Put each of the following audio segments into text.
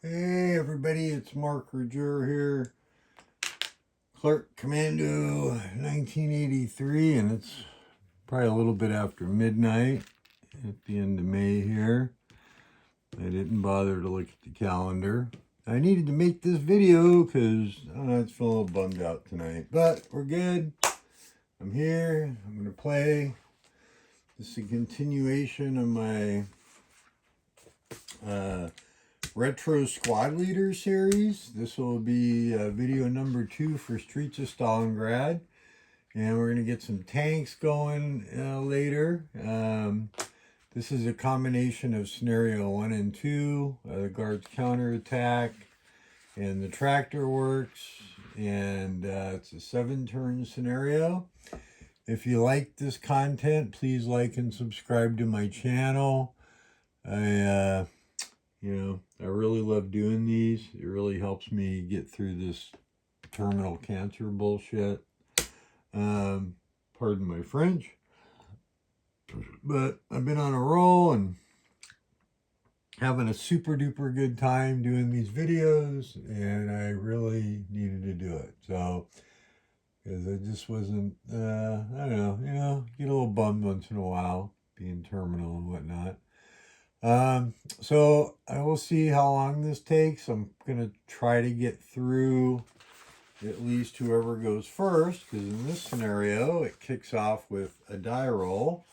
Hey everybody, it's Mark Roger here, Clerk Commando 1983, and it's probably a little bit after midnight at the end of May here. I didn't bother to look at the calendar. I needed to make this video because I don't know, it's feeling a little bummed out tonight, but we're good. I'm here. I'm going to play. This is a continuation of my Retro Squad Leader series. This will be video number 2 for Streets of Stalingrad. And we're going to get some tanks going later. This is a combination of scenario 1 and 2, the guards counterattack, and the tractor works. And it's a 7-turn scenario. If you like this content, please like and subscribe to my channel. I really love doing these. It really helps me get through this terminal cancer bullshit. Pardon my French. But I've been on a roll and having a super duper good time doing these videos, and I really needed to do it. So, because I just wasn't, I don't know, get a little bummed once in a while, being terminal and whatnot. So I will see how long this takes. I'm going to try to get through at least whoever goes first, because in this scenario, it kicks off with a die roll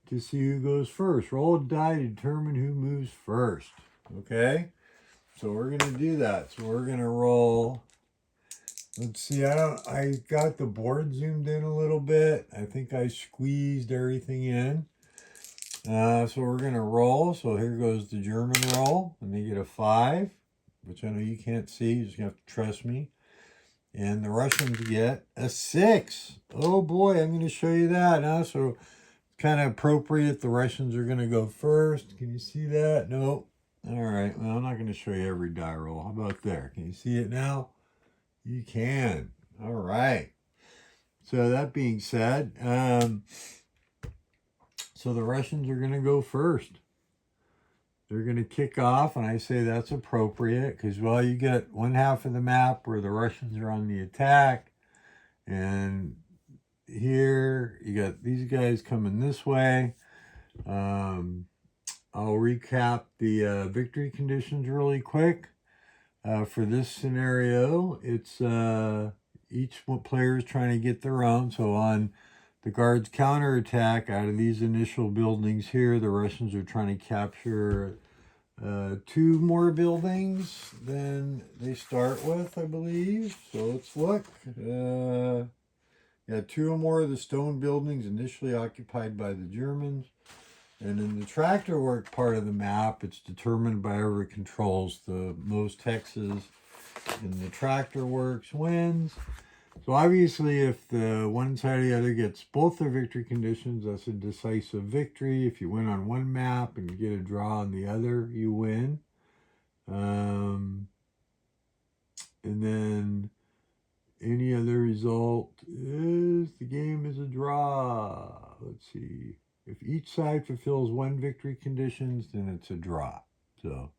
to see who goes first. Roll a die to determine who moves first. Okay? So we're going to do that. So we're going to roll. Let's see, I got the board zoomed in a little bit. I think I squeezed everything in. So we're going to roll. So here goes the German roll. And they get a 5, which I know you can't see. You're just going to have to trust me. And the Russians get a 6. Oh boy, I'm going to show you that. Huh? So kind of appropriate. The Russians are going to go first. Can you see that? No. All right. Well, I'm not going to show you every die roll. How about there? Can you see it now? You can. All right. So that being said, so the Russians are going to go first. They're going to kick off, and I say that's appropriate because, well, you get one half of the map where the Russians are on the attack, and here you got these guys coming this way. I'll recap the victory conditions really quick. For this scenario, it's each player is trying to get their own. So on the guards' counterattack, out of these initial buildings here, the Russians are trying to capture 2 more buildings than they start with, I believe. So let's look. Yeah, 2 or more of the stone buildings initially occupied by the Germans. And in the tractor work part of the map, it's determined by whoever controls the most hexes in the tractor works wins. So obviously, if the one side or the other gets both their victory conditions, that's a decisive victory. If you win on one map and you get a draw on the other, you win. And then any other result is the game is a draw. Let's see. If each side fulfills one victory conditions, then it's a draw. So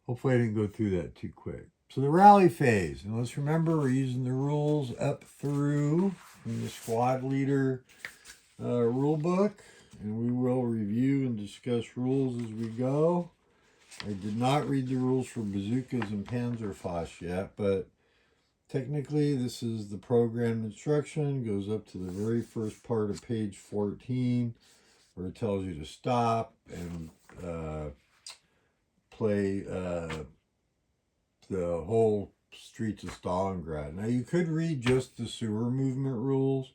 hopefully I didn't go through that too quick. So the rally phase, and let's remember we're using the rules up through from the squad leader rule book, and we will review and discuss rules as we go. I did not read the rules for bazookas and Panzerfaust yet, but technically this is the program instruction. It goes up to the very first part of page 14, where it tells you to stop and play the whole Streets of Stalingrad. Now you could read just the sewer movement rules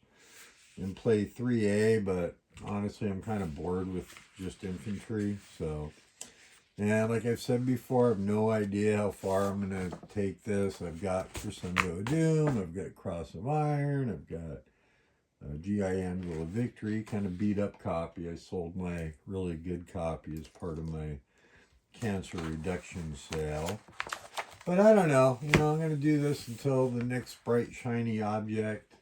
and play 3A, but honestly I'm kind of bored with just infantry. So, and like I've said before, I have no idea how far I'm going to take this. I've got Crescendo of Doom, I've got Cross of Iron, I've got GI Anvil of Victory, kind of beat up copy. I sold my really good copy as part of my cancer reduction sale. But I don't know, I'm going to do this until the next bright shiny object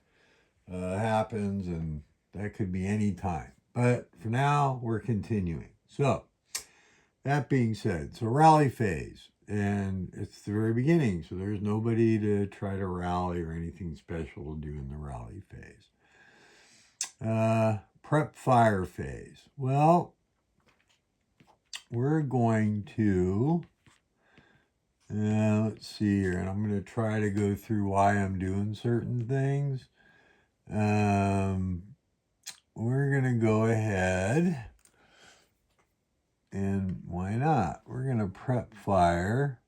happens, and that could be any time. But for now, we're continuing. So that being said, so rally phase. And it's the very beginning, so there's nobody to try to rally or anything special to do in the rally phase. Prep fire phase. Well, we're going to, let's see here, and I'm going to try to go through why I'm doing certain things. We're going to go ahead, and why not? We're going to prep fire.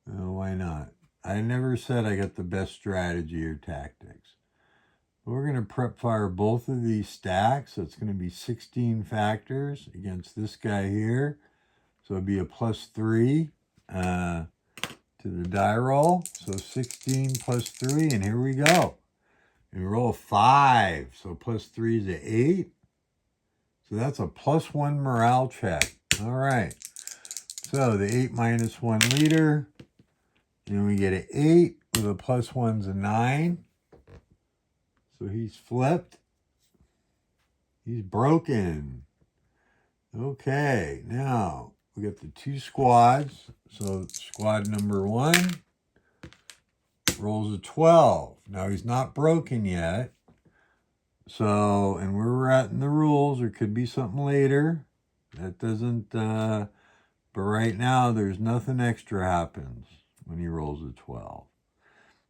Why not? I never said I got the best strategy or tactics. We're going to prep fire both of these stacks. So it's going to be 16 factors against this guy here. So it'd be a +3 to the die roll. So 16 plus 3, and here we go. And we roll a 5. So +3 is an 8. So that's a +1 morale check. All right. So the 8 minus 1 leader. And we get an 8 with a +1's a 9. So he's flipped. He's broken. Okay, now we got the 2 squads. So squad number 1 rolls a 12. Now he's not broken yet. So, and where we're at in the rules, there could be something later. That doesn't, but right now there's nothing extra happens when he rolls a 12.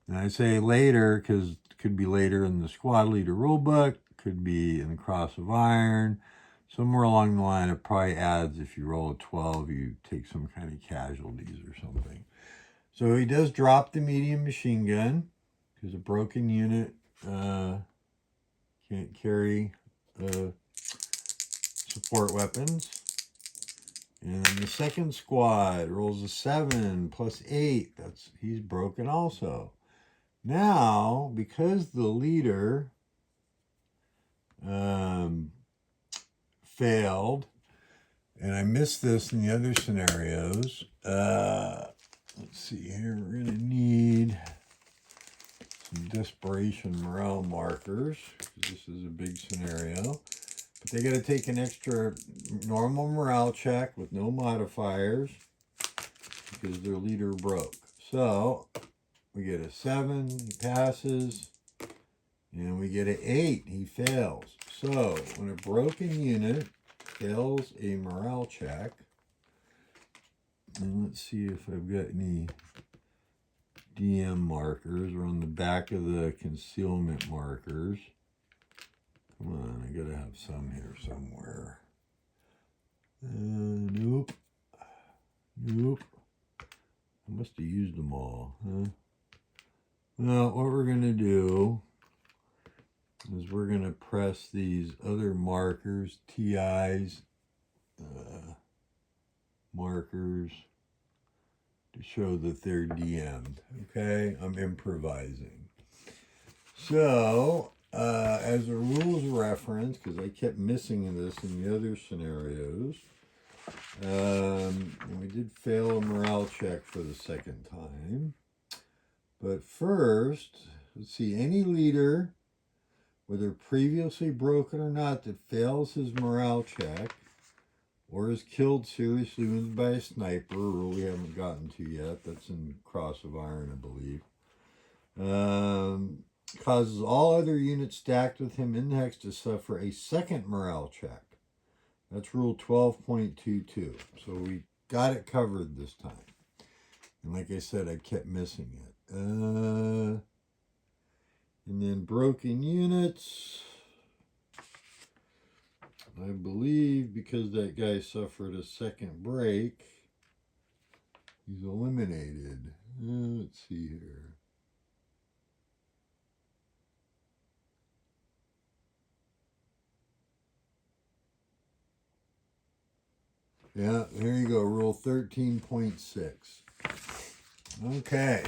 And I say later because it could be later in the squad leader rulebook, could be in the Cross of Iron. Somewhere along the line, it probably adds if you roll a 12, you take some kind of casualties or something. So he does drop the medium machine gun because a broken unit can't carry support weapons. And the second squad rolls a 7 plus 8. He's broken also. Now, because the leader failed, and I missed this in the other scenarios, let's see here, we're going to need some desperation morale markers, because this is a big scenario. But they got to take an extra normal morale check with no modifiers, because their leader broke. So we get a 7, he passes, and we get an 8, he fails. So when a broken unit fails a morale check, and let's see if I've got any DM markers or on the back of the concealment markers. Come on, I gotta have some here somewhere. Nope. Nope. I must have used them all, huh? Well, what we're going to do is we're going to press these other markers, TIs, markers, to show that they're DM'd. Okay, I'm improvising. So, as a rules reference, because I kept missing this in the other scenarios, we did fail a morale check for the second time. But first, let's see, any leader, whether previously broken or not, that fails his morale check or is killed seriously wounded by a sniper, a rule we haven't gotten to yet, that's in Cross of Iron, I believe, causes all other units stacked with him in the hex to suffer a second morale check. That's rule 12.22. So we got it covered this time. And like I said, I kept missing it. And then broken units, I believe because that guy suffered a second break, he's eliminated. Let's see here. Yeah, there you go, rule 13.6. Okay.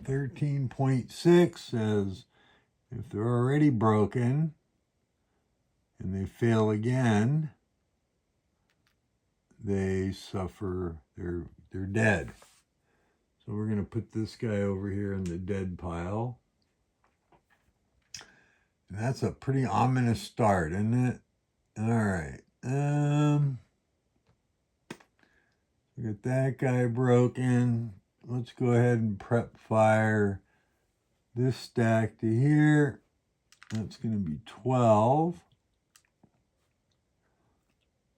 13.6 says if they're already broken and they fail again, they suffer, they're dead. So we're going to put this guy over here in the dead pile. And that's a pretty ominous start, isn't it? All right. Get that guy broken. Let's go ahead and prep fire this stack to here. That's going to be 12.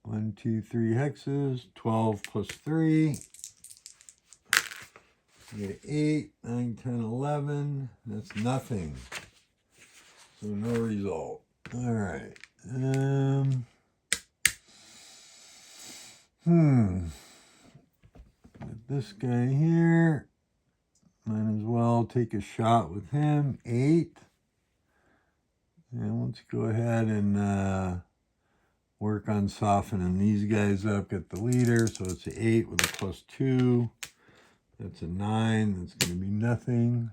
1, 2, 3 hexes. 12 plus 3. You get 8, 9, 10, 11. That's nothing. So no result. All right. Get this guy here. Might as well take a shot with him. 8. And let's go ahead and work on softening these guys up. Get the leader. So it's an 8 with a plus 2. That's a 9. That's going to be nothing.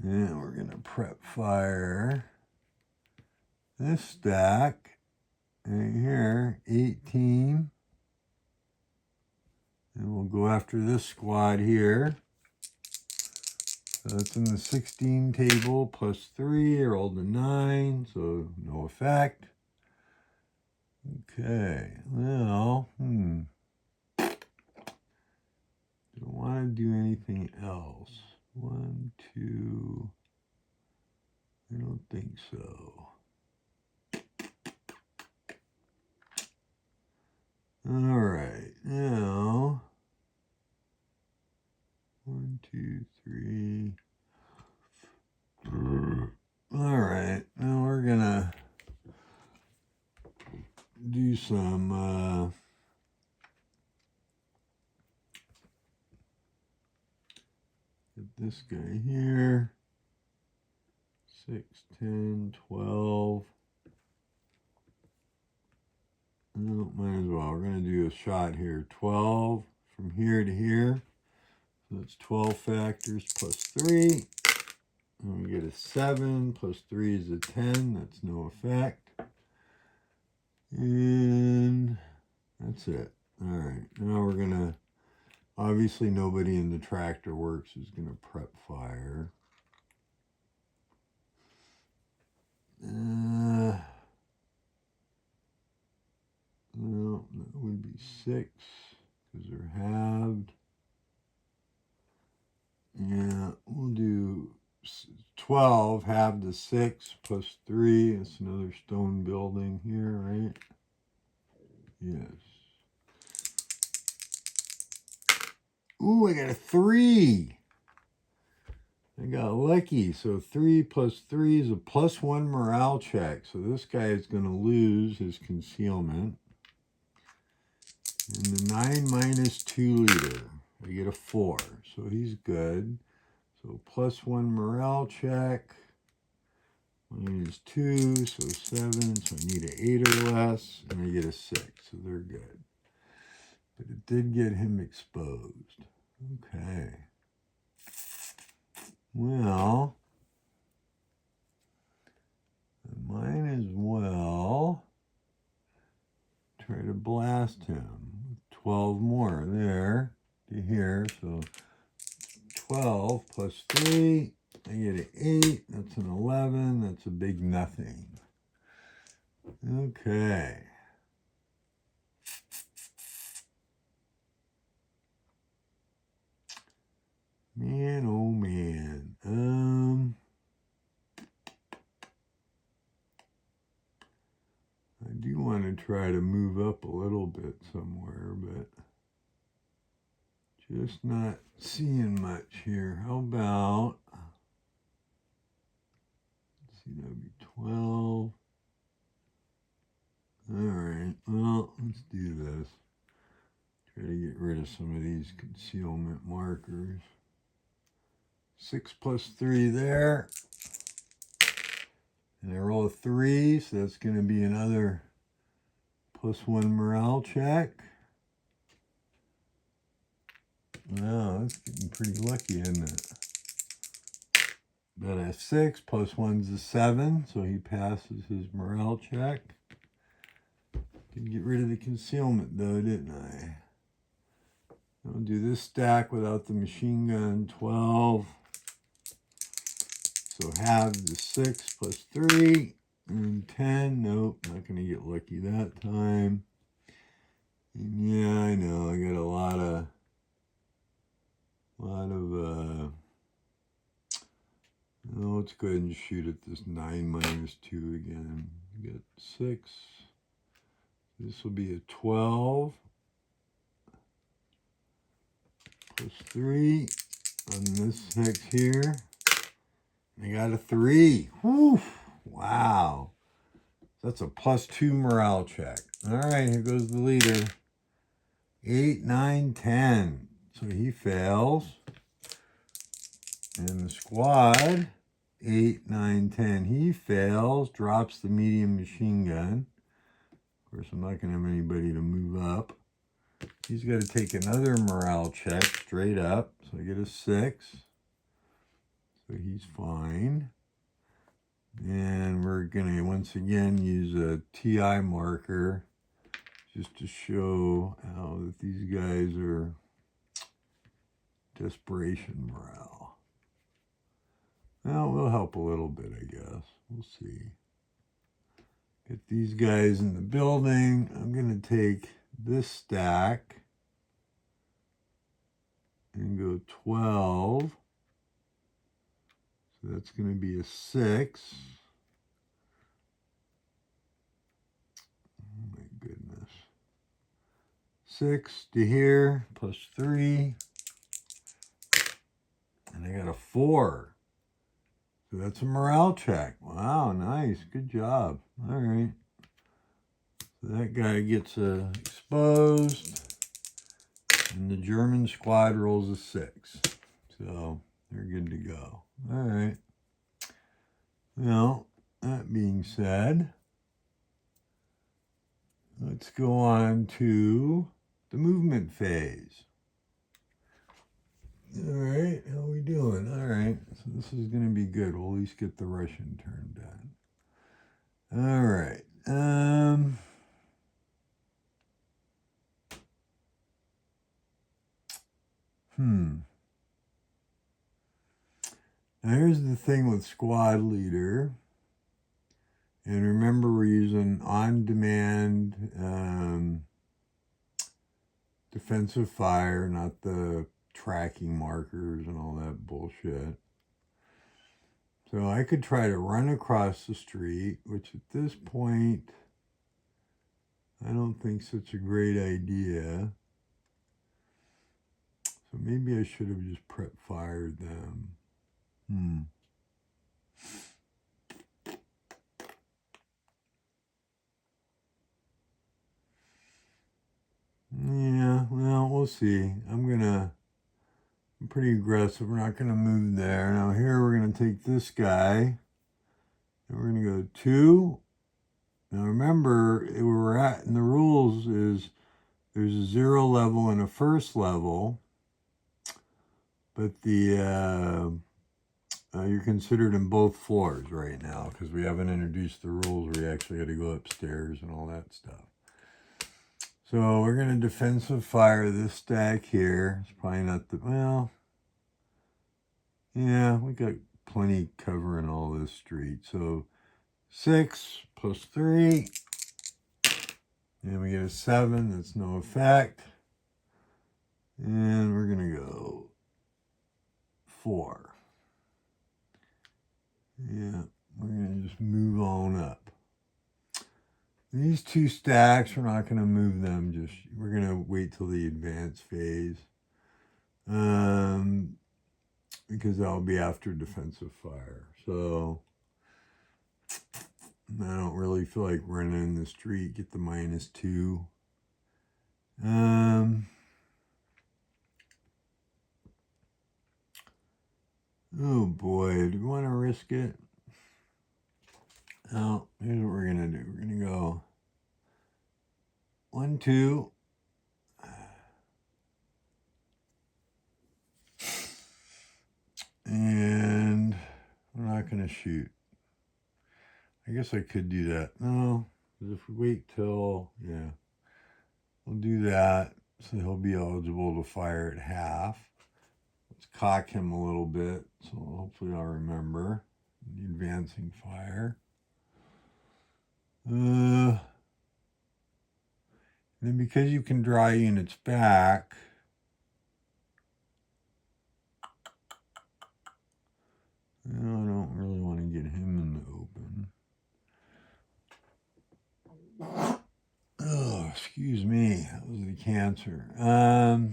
And we're going to prep fire this stack right here. 18. And we'll go after this squad here. So that's in the 16 table, plus 3, I rolled a 9, so no effect. Okay, well, don't want to do anything else. 1, 2, I don't think so. All right, now, 1, 2, 3. All right, now we're gonna do some get this guy here. 6, 10, 12. No, might as well. We're gonna do a shot here. 12 from here to here. So that's 12 factors plus 3. And we get a 7 plus 3 is a 10. That's no effect. And that's it. All right. Now we're going to, obviously nobody in the tractor works is going to prep fire. Well, that would be 6 because they're halved. Yeah, we'll do 12 halved to 6 plus 3. It's another stone building here, right? Yes. Ooh, I got a 3. I got lucky. So 3 plus 3 is a plus 1 morale check. So this guy is going to lose his concealment. And the 9 minus 2 leader, I get a 4. So he's good. So plus 1 morale check. I need 2, so 7. So I need an 8 or less. And I get a 6. So they're good. But it did get him exposed. Okay. Well, I might as well try to blast him. 12 more there to here. So 12 plus 3, I get an 8. That's an 11. That's a big nothing. Okay. Man, oh man. I do want to try to move up a little bit somewhere, but just not seeing much here. How about, let's see, that would be 12. All right, well, let's do this. Try to get rid of some of these concealment markers. 6 plus 3 there. And I roll a 3, so that's going to be another plus 1 morale check. Wow, that's getting pretty lucky, isn't it? But a 6 plus 1's a 7, so he passes his morale check. Didn't get rid of the concealment though, didn't I? I'll do this stack without the machine gun. 12. So halve the 6 plus 3. And 10. Nope, not going to get lucky that time. And yeah, I know, I got a lot of, oh, let's go ahead and shoot at this 9 minus 2 again. We got 6. This will be a 12 plus 3 on this 6 here. I got a 3. Whew. Wow. That's a +2 morale check. All right, here goes the leader. 8, 9, 10. So he fails. And the squad, 8, 9, 10. He fails, drops the medium machine gun. Of course, I'm not going to have anybody to move up. He's got to take another morale check straight up. So I get a 6. So he's fine. And we're going to once again use a TI marker just to show how that these guys are desperation morale. Well, we'll help a little bit, I guess. We'll see. Get these guys in the building. I'm going to take this stack and go 12. So that's going to be a 6. Oh my goodness. 6 to here, plus 3. And I got a 4. So that's a morale check. Wow, nice. Good job. All right. So that guy gets exposed. And the German squad rolls a 6. So they're good to go. All right. Well, that being said, let's go on to the movement phase. All right, how are we doing? All right, so this is going to be good. We'll at least get the Russian turn done. All right. Now here's the thing with squad leader. And remember, we're using on-demand defensive fire, not the tracking markers and all that bullshit. So I could try to run across the street, which at this point, I don't think such a great idea. So maybe I should have just prep fired them. Yeah, well, we'll see. I'm pretty aggressive. We're not gonna move there. Now here we're gonna take this guy, and we're gonna go 2. Now remember, where we're at in the rules is there's a 0 level and a first level, but the you're considered in both floors right now because we haven't introduced the rules where you actually got to go upstairs and all that stuff. So we're going to defensive fire this stack here. It's probably not the, well, yeah, we got plenty covering all this street. So 6 plus 3, and we get a 7. That's no effect. And we're going to go 4. Yeah, we're going to just move on up. These 2 stacks, we're not going to move them. We're going to wait till the advanced phase. Because that'll be after defensive fire. So I don't really feel like running in the street. Get the -2. Oh boy, do we want to risk it? Oh, here's what we're gonna do. We're gonna go 1, 2. And we're not gonna shoot. I guess I could do that. No, because if we wait till, yeah, we'll do that. So he'll be eligible to fire at half. Let's cock him a little bit. So hopefully I'll remember the advancing fire. And And then because you can draw units back, I don't really want to get him in the open. Oh, excuse me. That was the cancer. How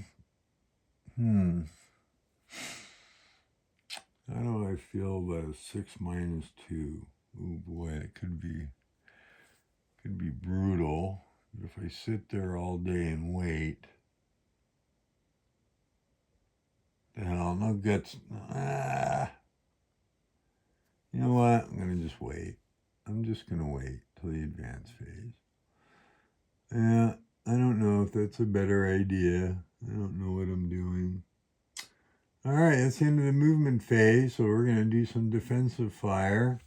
do I feel about a 6 minus 2? Oh boy, it could be brutal. But if I sit there all day and wait, the hell, no guts. You know what? I'm gonna just wait. I'm just gonna wait till the advanced phase. Yeah, I don't know if that's a better idea. I don't know what I'm doing. All right, that's the end of the movement phase. So we're gonna do some defensive fire.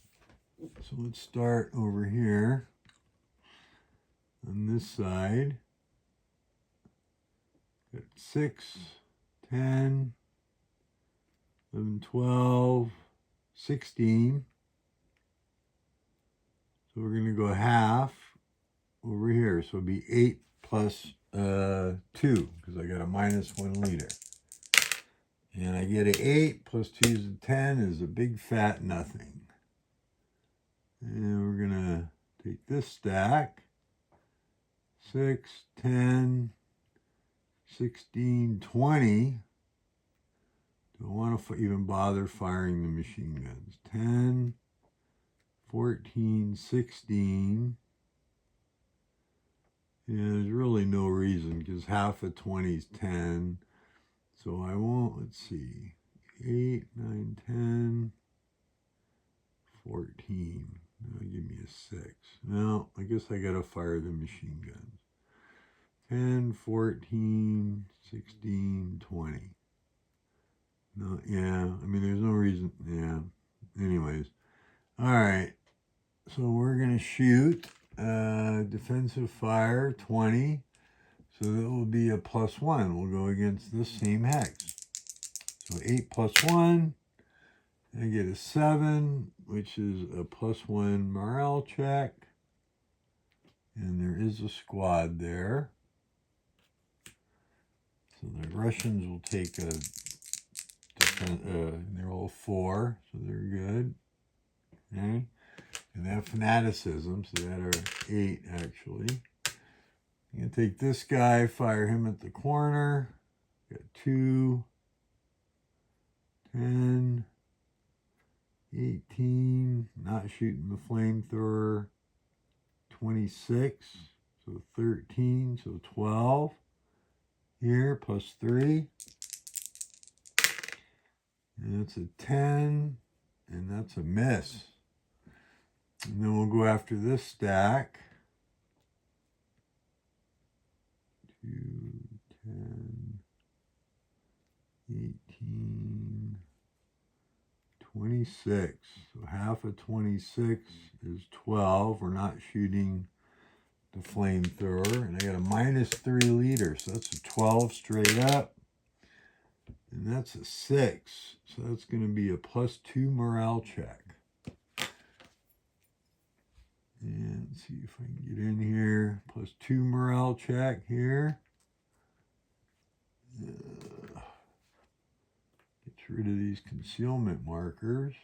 So let's start over here on this side. Got 6, 10, 11, 12, 16. So we're going to go half over here. So it'll be 8 plus 2, because I got a minus 1 liter. And I get an 8 plus 2 is a 10 is a big fat nothing. And we're going to take this stack. 6, 10, 16, 20. Don't want to even bother firing the machine guns. 10, 14, 16. Yeah, there's really no reason because half of 20 is 10. So I won't, let's see, 8, 9, 10, 14. That'll give me a 6. No, I guess I got to fire the machine guns. 10, 14, 16, 20. No, yeah, I mean, there's no reason, yeah. Anyways, all right, so we're going to shoot defensive fire 20, so that will be a +1. We'll go against this same hex. So 8 plus 1, I get a 7, which is a +1 morale check, and there is a squad there. So the Russians will take a they roll 4, so they're good. Okay, and they have fanaticism, so that are 8 actually. I'm gonna take this guy, fire him at the corner. Got 2, 10, 18. Not shooting the flamethrower. 26, so 13, so 12. Here plus 3. And that's a 10, and that's a miss. And then we'll go after this stack. 2, 10, 18, 26. So half of 26 is 12. We're not shooting the flamethrower. And I got a -3 liters. So that's a 12 straight up. And that's a 6. So that's going to be a +2 morale check. And let's see if I can get in here. +2 morale check here. Gets rid of these concealment markers.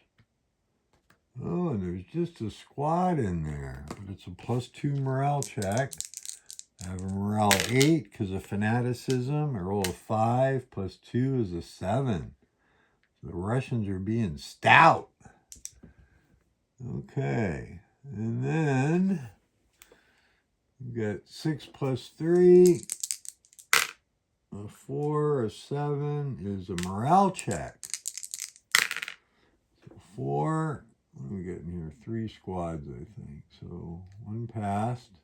Oh, and there's just a squad in there. But it's a +2 morale check. I have a morale 8 because of fanaticism. I roll a 5 plus 2 is a 7. So the Russians are being stout. Okay. And then we've got 6 plus 3. A 4, a 7 is a morale check. So 4, what do we got in here? 3 squads, I think. So 1 passed.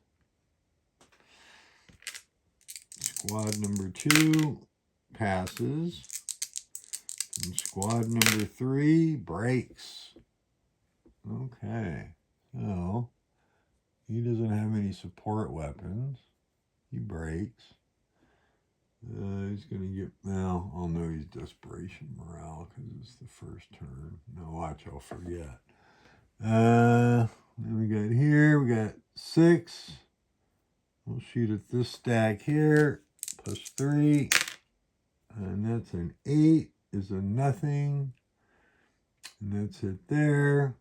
Squad number 2 passes. And squad number 3 breaks. Okay. So he doesn't have any support weapons. He breaks. He's going to get, well, I'll know he's desperation morale because it's the first turn. Now watch, I'll forget. Then we got here, we got 6, We'll shoot at this stack here, plus 3, and that's an 8, is a nothing, and that's it there.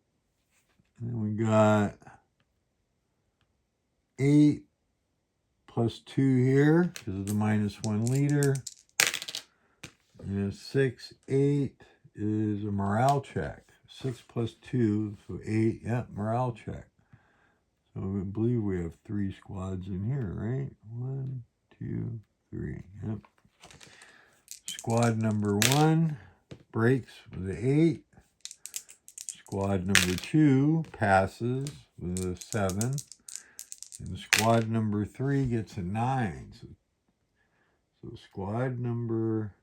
And then we got 8 plus 2 here, because of the -1 leader, and a 6, 8 is a morale check. 6 plus 2, so 8, yeah, morale check. So I believe we have 3 squads in here, right? 1, 2, 3. Yep. Squad number 1 breaks with an 8. Squad number 2 passes with a 7. And squad number 3 gets a 9. So squad number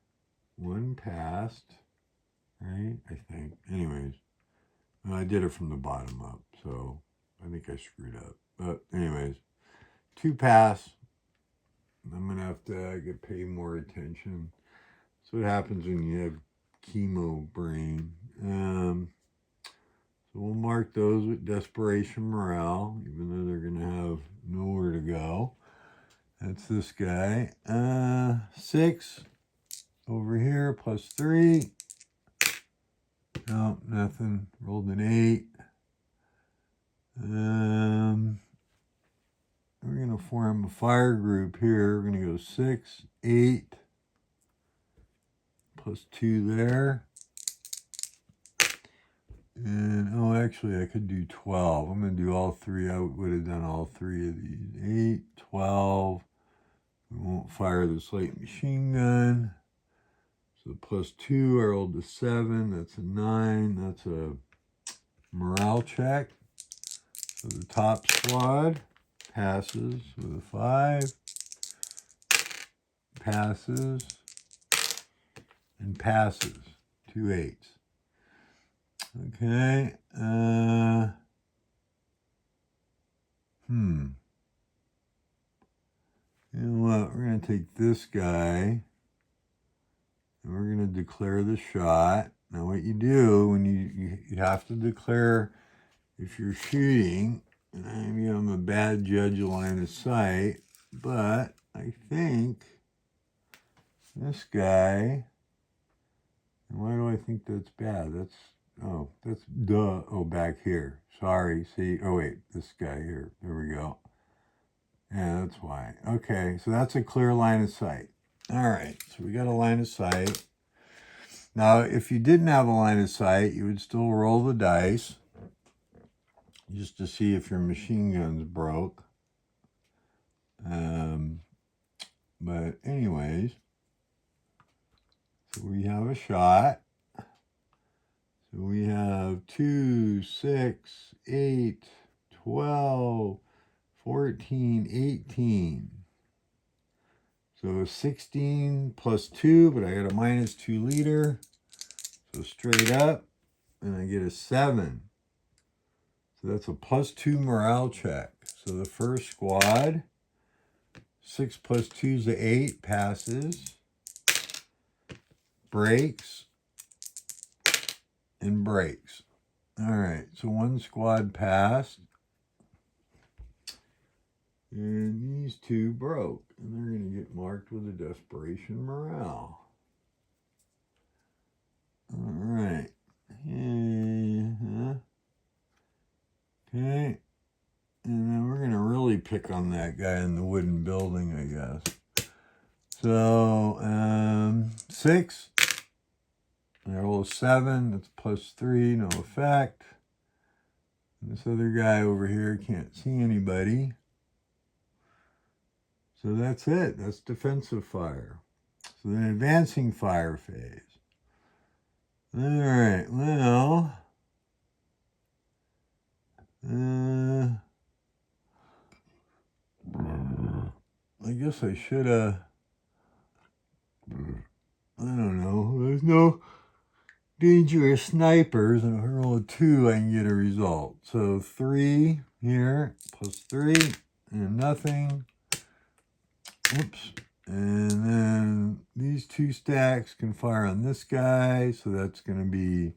1 passed, right? I think. Anyways, I did it from the bottom up, so I think I screwed up. But anyways, 2 pass. I'm going to have to pay more attention. That's what happens when you have chemo brain. So we'll mark those with desperation morale, even though they're going to have nowhere to go. That's this guy. 6 over here, plus 3. Nope, nothing. Rolled an 8. We're going to form a fire group here. We're going to go 6, 8, plus 2 there. And, oh, actually, I could do 12. I'm going to do all 3. I would have done all 3 of these. 8, 12. We won't fire this light machine gun. So plus 2, I rolled a 7. That's a 9. That's a morale check. So the top squad passes with a 5. Passes. And passes. 2 8s. Okay. You know what? We're going to take this guy. And we're going to declare the shot. Now what you do when you have to declare if you're shooting, and maybe I'm a bad judge of line of sight, but I think this guy, and why do I think that's bad? That's duh. Oh, back here. Sorry, see, oh wait, this guy here. There we go. Yeah, that's why. Okay, so that's a clear line of sight. All right, so we got a line of sight. Now, if you didn't have a line of sight, you would still roll the dice just to see if your machine gun's broke. But anyways, so we have a shot. So we have 2, 6, 8, 12, 14, 18. So 16 plus 2, but I got a -2 leader. So straight up, and I get a 7. So that's a +2 morale check. So the first squad, 6 plus 2 is 8, passes, breaks, and breaks. All right, so 1 squad passed. And these 2 broke. And they're going to get marked with a desperation morale. All right. Okay. And then we're going to really pick on that guy in the wooden building, I guess. So, 6. I roll a 7. That's +3. No effect. And this other guy over here can't see anybody. So that's it. That's defensive fire. So then advancing fire phase. All right. Well, I guess I should have. I don't know. There's no dangerous snipers, and if I roll a 2, I can get a result. So 3 here, +3, and nothing. Whoops. And then these 2 stacks can fire on this guy, so that's going to be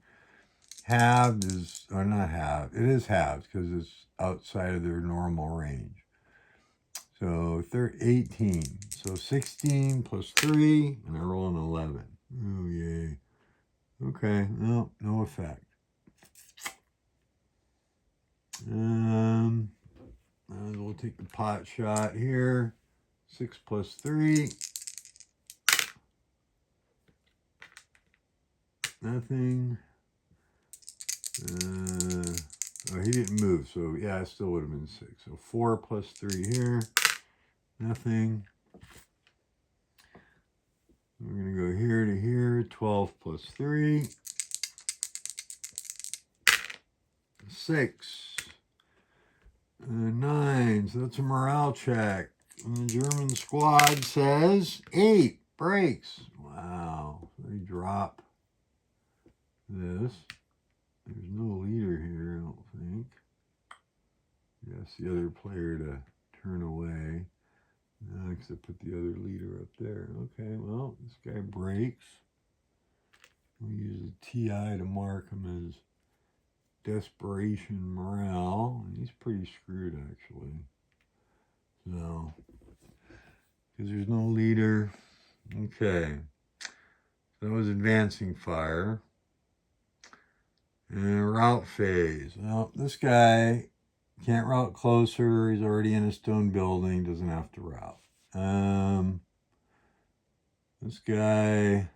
halved, or not halved. It is halved because it's outside of their normal range. So 18. So 16 plus 3, and I roll an 11. Oh, yay. Okay, no effect. We'll take the pot shot here. 6 plus 3. Nothing. Oh, he didn't move, so yeah, it still would have been 6. So 4 plus 3 here. Nothing. We're going to go here to here. 12 plus 3. 6. 9. So that's a morale check. And the German squad says 8. Breaks. Wow. They drop this. There's no leader here, I don't think. Yes, the other player to turn away. No, except put the other leader up there. Okay, well, this guy breaks. We'll use a TI to mark him as desperation morale. And he's pretty screwed, actually. So, because there's no leader. Okay. So that was advancing fire. And route phase. Well, this guy can't route closer. He's already in a stone building. Doesn't have to route. This guy.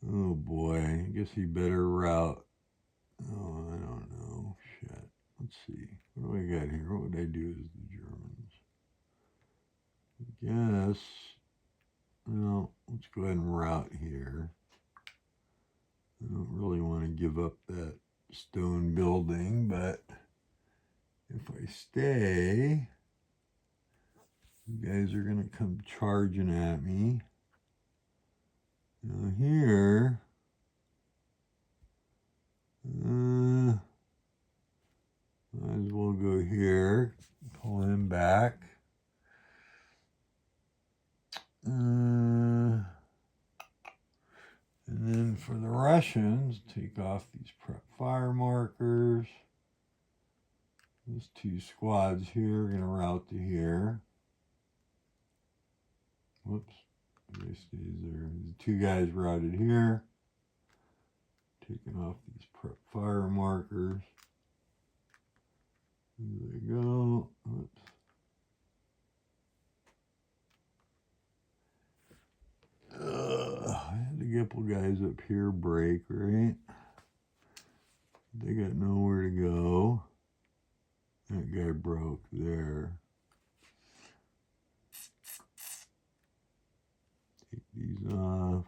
Oh boy. I guess he better route. Oh, I don't know. Shit. Let's see. What do I got here? What would I do as the Germans? I guess. Well, let's go ahead and route here. I don't really want to give up that stone building, but if I stay, you guys are going to come charging at me. Now here, might as well go here, pull him back. And then for the Russians, take off these prep fire markers. These 2 squads here are going to route to here. Whoops. They stays there. The 2 guys routed here. Taking off these prep fire markers. There they go. Whoops. I had a couple guys up here break, right? They got nowhere to go. That guy broke there. Take these off.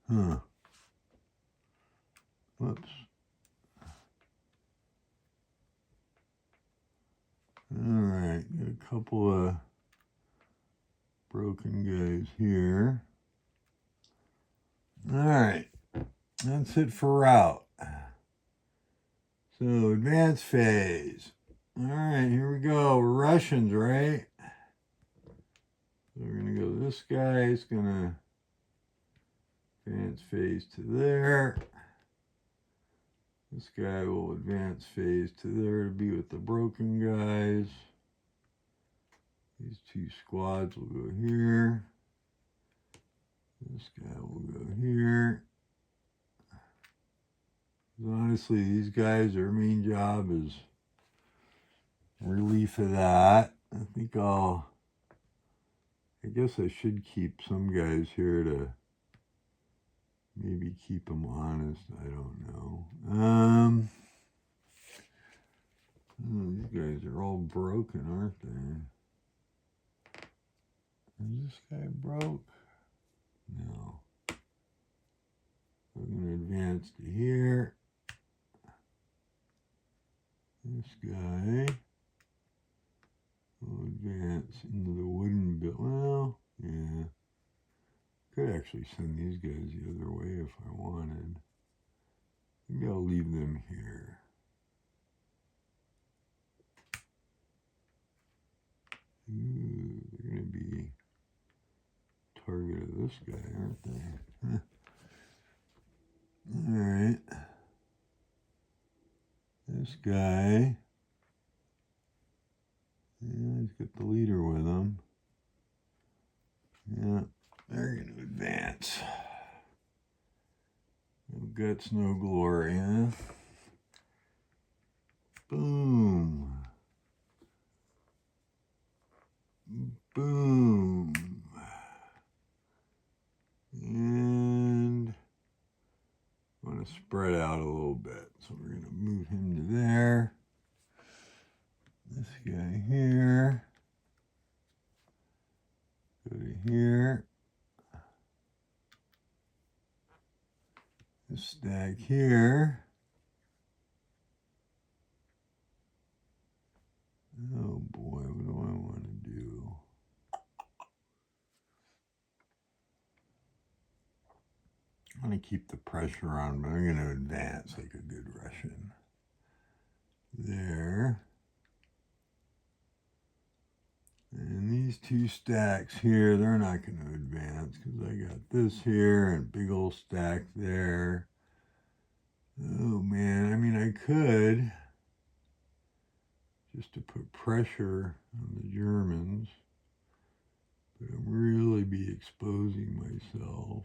Huh. Whoops. Alright, got a couple of broken guys here. Alright, that's it for route. So, advance phase. Alright, here we go. We're Russians, right? So we're going to go, this guy is going to advance phase to there. This guy will advance phase to there to be with the broken guys. These 2 squads will go here. This guy will go here. Honestly, these guys, their main job is relief of that. I guess I should keep some guys here to maybe keep them honest. I don't know. These guys are all broken, aren't they? Is this guy broke? No. We're going to advance to here. This guy will advance into the wooden building. Well, yeah. Could actually send these guys the other way if I wanted. Maybe I'll leave them here. Ooh, they're going to be target of this guy, aren't they? All right. guy. Yeah, he's got the leader with him. Yeah, they're going to advance. No guts, no glory, huh? Boom. Boom. And I want to spread out a little bit. So we're going to move him to there. This guy here. Go to here. This stack here. Oh boy, what do I want to do? I'm going to keep the pressure on, but I'm going to advance like a good Russian. There. And these two stacks here, they're not going to advance because I got this here and big old stack there. Oh man, I mean I could, just to put pressure on the Germans, but I'd really be exposing myself.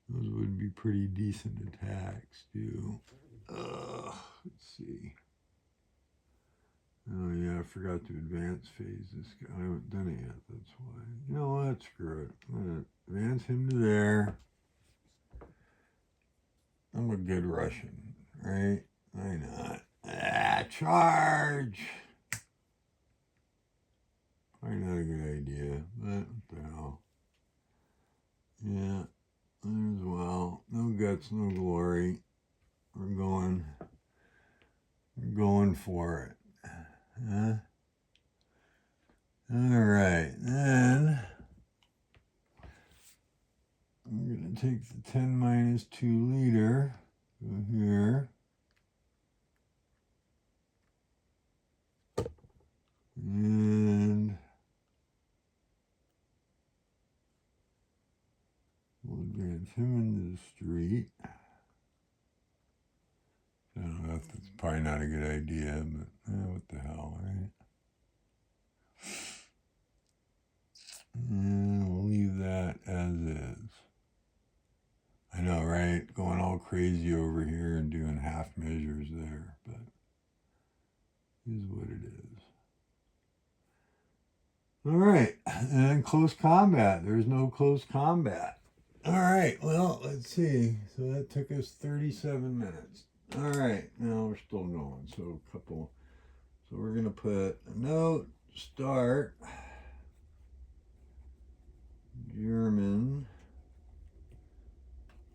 Those would be pretty decent attacks too. Let's see. Oh yeah, I forgot to advance phase this guy. I haven't done it yet, that's why. You know what, screw it. I'm going to advance him to there. I'm a good Russian, right? Why not? Charge! Probably not a good idea, but what the hell. Yeah, there's well. No guts, no glory. We're going for it. Huh? Alright, then I'm going to take the 10 - 2 leader, go here, and we'll advance him into the street. I don't know, that's probably not a good idea, but what the hell, right? And we'll leave that as is. I know, right? Going all crazy over here and doing half measures there, but it is what it is. All right, and close combat. There's no close combat. All right, well, let's see. So that took us 37 minutes. All right, now we're still going. So we're going to put a note, start, German,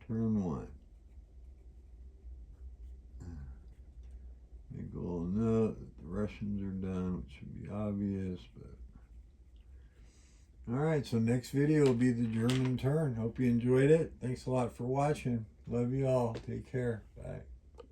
turn 1. Make a little note that the Russians are done, which should be obvious, but all right, so next video will be the German turn. Hope you enjoyed it. Thanks a lot for watching. Love you all. Take care. Bye.